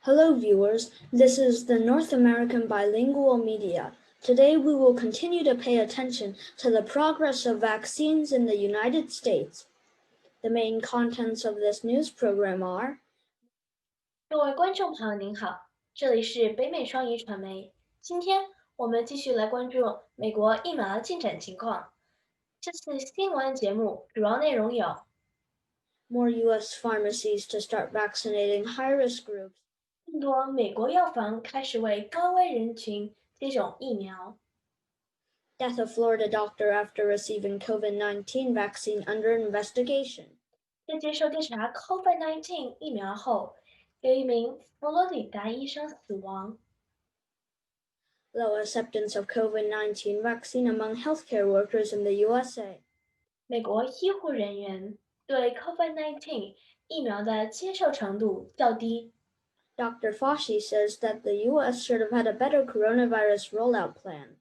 Hello viewers, this is the North American Bilingual Media. Today we will continue to pay attention to the progress of vaccines in the United States. The main contents of this news program are: 各位观众朋友您好，这里是北美双语传媒。今天我们继续来关注美国疫苗的进展情况。这次新闻节目主要内容有 more U.S. pharmacies to start vaccinating high-risk groups, 更多美国药房开始为高危人群接种疫苗， death of Florida doctor after receiving COVID-19 vaccine under investigation, 在接受调查 COVID-19 疫苗后，有一名佛罗里达医生死亡。 low acceptance of COVID-19 vaccine among healthcare workers in the USA, 美国医护人员对 COVID-19 疫苗的接受程度较低。 Dr. Fauci says that the U.S. should have had a better coronavirus rollout plan.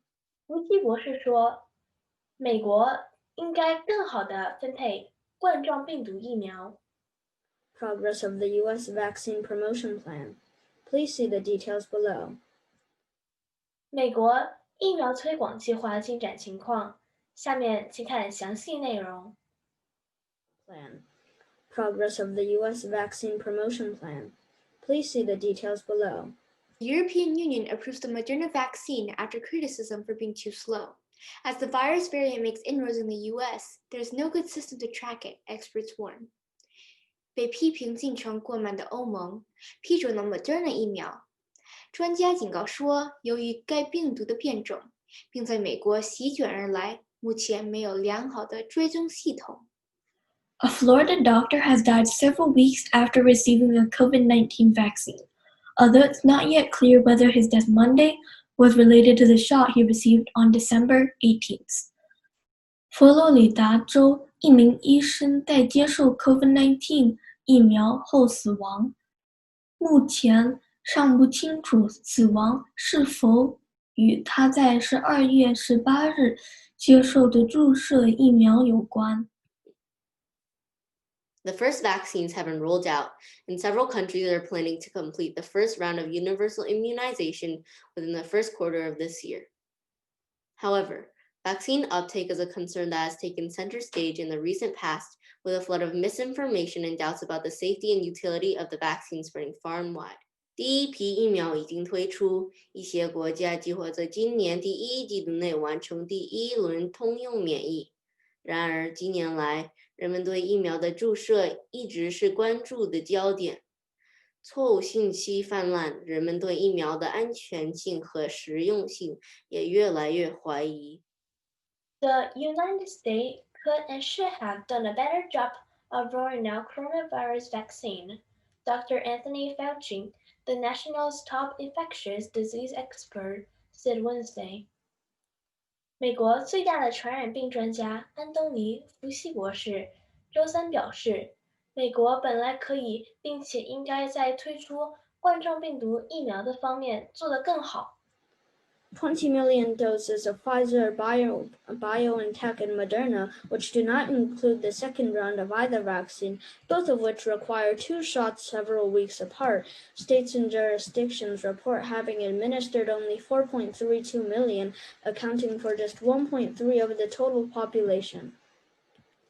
福奇博士说，美国应该更好地分配冠状病毒疫苗。 Progress of the U.S. vaccine promotion plan. Please see the details below. 美国疫苗推广计划进展情况，下面请看详细内容。 Plan. Progress of the U.S. vaccine promotion plan. Please see the details below. The European Union approves the Moderna vaccine after criticism for being too slow. As the virus variant makes inroads in the US, there is no good system to track it, experts warn. 被批评进程过慢的欧盟批准了 Moderna 疫苗。专家警告说，由于该病毒的变种，并在美国席卷而来，目前没有良好的追踪系统。A Florida doctor has died several weeks after receiving a COVID-19 vaccine, although it's not yet clear whether his death Monday was related to the shot he received on December 18th. 佛罗里达州一名医生在接受 COVID-19 疫苗后死亡，目前尚不清楚死亡是否与他在12月18日接受的注射疫苗有关。The first vaccines have been rolled out, and several countries are planning to complete the first round of universal immunization within the first quarter of this year. However, vaccine uptake is a concern that has taken center stage in the recent past, with a flood of misinformation and doubts about the safety and utility of the vaccine spreading far and wide. 第一批疫苗已经推出，一些国家计划在今年第一季度内完成第一轮通用免疫。然而，近年来，人们对疫苗的注射一直是关注的焦点。错误信息泛滥，人们对疫苗的安全性和实用性也越来越怀疑。The United States could and should have done a better job of rolling out coronavirus vaccine, Dr. Anthony Fauci, the nation's top infectious disease expert, said Wednesday. 美国最大的传染病专家安东尼·福西博士周三表示，美国本来可以并且应该在推出冠状病毒疫苗的方面做得更好。20 million doses of Pfizer, BioNTech, and Moderna, which do not include the second round of either vaccine, both of which require 2 shots several weeks apart. States and jurisdictions report having administered only 4.32 million, accounting for just 1.3% of the total population.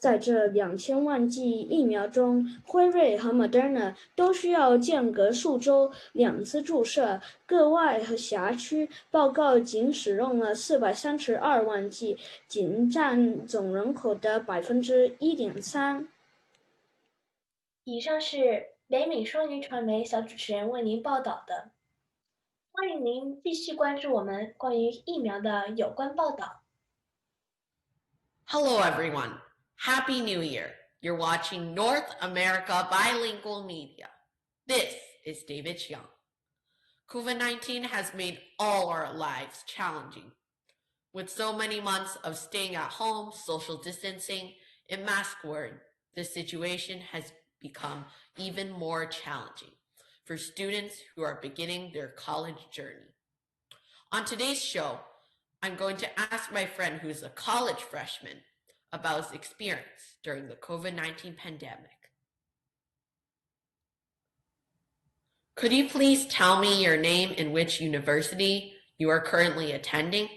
在这2000万剂疫苗中，辉瑞和 Moderna 都需要间隔数周2次注射，各外和辖区报告仅使用了432万剂，仅占总人口的1.3%。以上是北美双语传媒小主持人为您报道的，欢迎您继续关注我们关于疫苗的有关报道。Hello everyone. Happy New Year. You're watching North America Bilingual Media. This is David Xiang. COVID-19 has made all our lives challenging. With so many months of staying at home, social distancing, and mask wearing, the situation has become even more challenging for students who are beginning their college journey. On today's show, I'm going to ask my friend who's a college freshman about his experience during the COVID-19 pandemic. Could you please tell me your name and which university you are currently attending?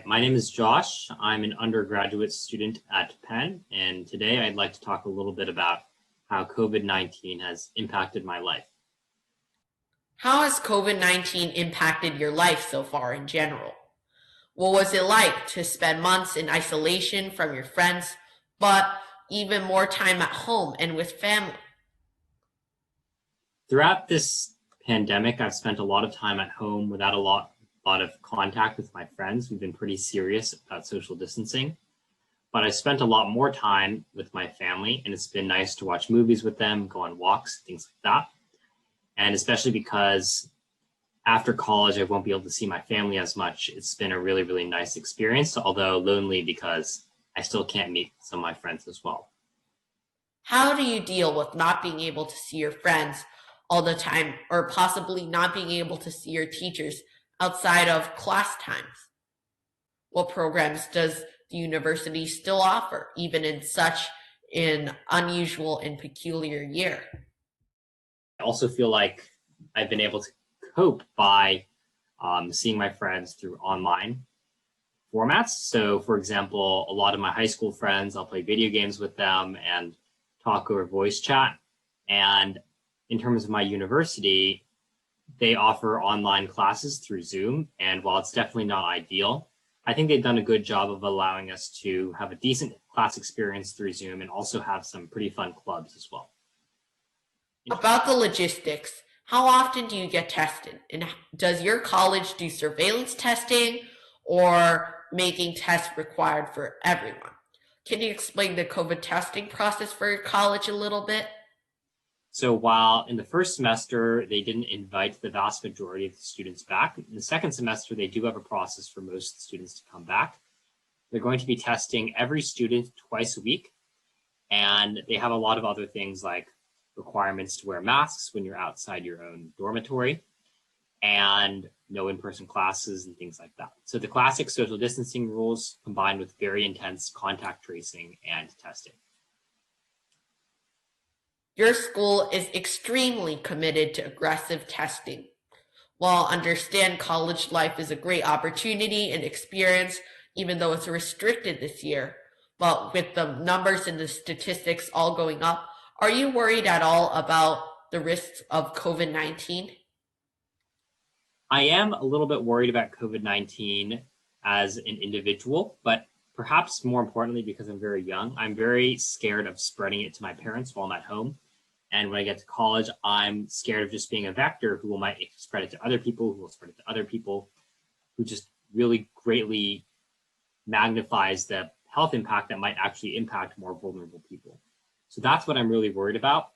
My name is Josh. I'm an undergraduate student at Penn, and today I'd like to talk a little bit about how COVID-19 has impacted my life. How has COVID-19 impacted your life so far in general? What was it like to spend months in isolation from your friends, but even more time at home and with family? Throughout this pandemic, I've spent a lot of time at home without a lot of contact with my friends. We've been pretty serious about social distancing, but I spent a lot more time with my family, and it's been nice to watch movies with them, go on walks, things like that. And especially because after college, I won't be able to see my family as much. It's been a really, really nice experience, although lonely because I still can't meet some of my friends as well. How do you deal with not being able to see your friends all the time, or possibly not being able to see your teachers outside of class times? What programs does the university still offer, even in such an unusual and peculiar year? I also feel like I've been able to cope by seeing my friends through online formats. So, for example, a lot of my high school friends, I'll play video games with them and talk over voice chat. And in terms of my university, they offer online classes through Zoom. And while it's definitely not ideal, I think they've done a good job of allowing us to have a decent class experience through Zoom and also have some pretty fun clubs as well. About the logistics, how often do you get tested? And does your college do surveillance testing or making tests required for everyone? Can you explain the COVID testing process for your college a little bit? So while in the first semester, they didn't invite the vast majority of the students back, in the second semester, they do have a process for most students to come back. They're going to be testing every student twice a week. And they have a lot of other things like requirements to wear masks when you're outside your own dormitory and no in-person classes and things like that. So the classic social distancing rules combined with very intense contact tracing and testing. Your school is extremely committed to aggressive testing. While I understand college life is a great opportunity and experience, even though it's restricted this year, but with the numbers and the statistics all going up, are you worried at all about the risks of COVID-19? I am a little bit worried about COVID-19 as an individual, but perhaps more importantly, because I'm very young, I'm very scared of spreading it to my parents while I'm at home. And when I get to college, I'm scared of just being a vector who might spread it to other people, who will spread it to other people, who just really greatly magnifies the health impact that might actually impact more vulnerable people. So that's what I'm really worried about.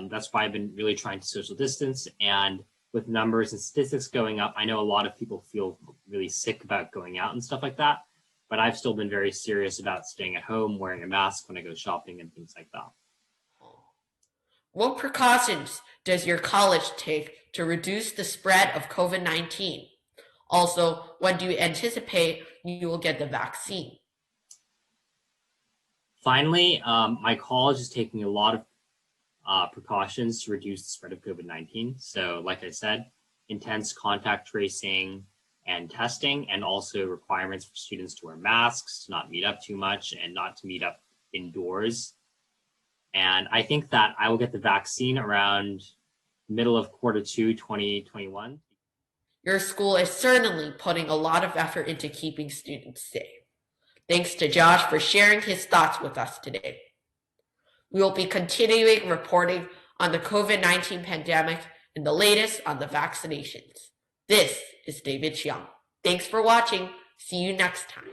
That's why I've been really trying to social distance. And with numbers and statistics going up, I know a lot of people feel really sick about going out and stuff like that. But I've still been very serious about staying at home, wearing a mask when I go shopping and things like that. What precautions does your college take to reduce the spread of COVID-19? Also, when do you anticipate you will get the vaccine? Finally, my college is taking a lot of precautions to reduce the spread of COVID-19. So like I said, intense contact tracing and testing, and also requirements for students to wear masks, to not meet up too much, and not to meet up indoors. And I think that I will get the vaccine around middle of Q2 2021. Your school is certainly putting a lot of effort into keeping students safe. Thanks to Josh for sharing his thoughts with us today. We will be continuing reporting on the COVID-19 pandemic and the latest on the vaccinations. This is David Xiang. Thanks for watching. See you next time.